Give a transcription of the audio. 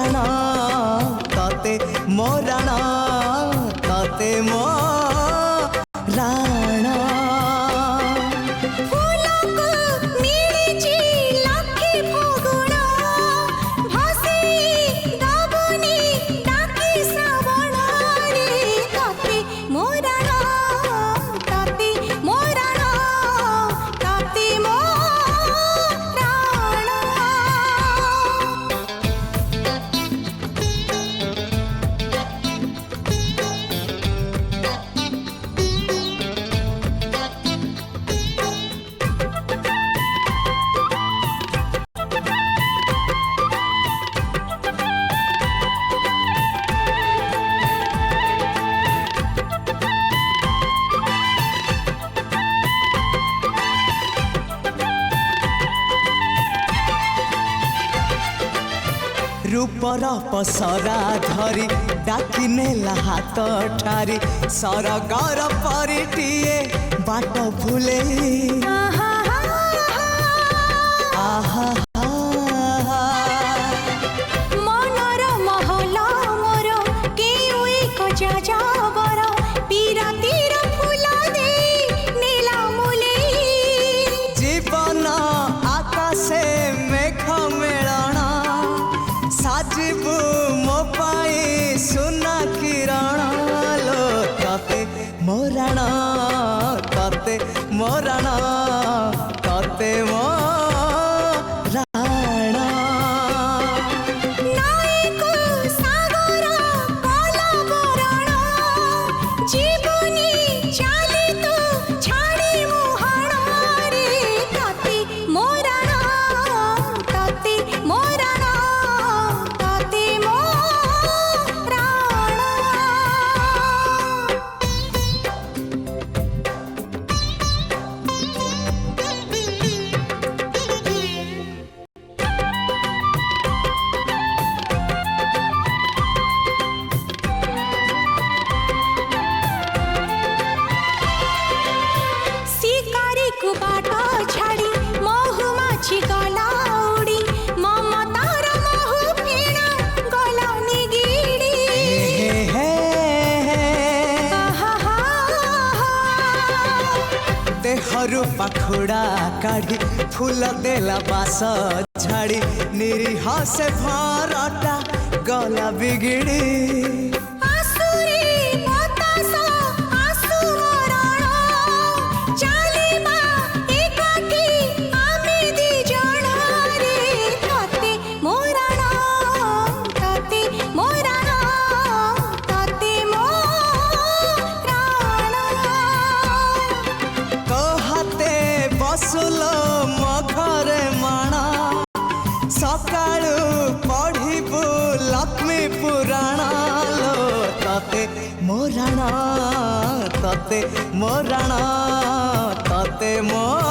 मोराण तते मोराण तते मोराण रूपर पसरा धरी डाकी नेला हाथ ठारी सरगर परिटिए बाट भूले आहा मनर महल मोर केउ एक जाबर पीरातीर फूल दे नीला मुले जीवन आकाशे मेघ मेलण साजिबु मो पाई सुना किरण लो तते मोराण तते मोराण तते मोराण नायको सागर कलबरण जीवनी चाली तो छाड़ी मुहाण रे तते मोराण तते मोराण तते मोराण शिकारी को बाट छाड़ी महु माछी गला उड़ी ममतार महु फेण गला निगिड़ी देहरु पाखुड़ा काढ़ी फूल देला बास झाड़ी निरीह से भरटा गला बिगिड़ी आसुरी बतास आसु मरण चालिमा एकाकी आमे दी जण रे तते मोराण तते मोराण तते मोराण तो हाथे बसुल मो घरे माण सकाळु पढ़िबु लक्ष्मी पुराण लो तते मोराण तते मोराण तते मोराण।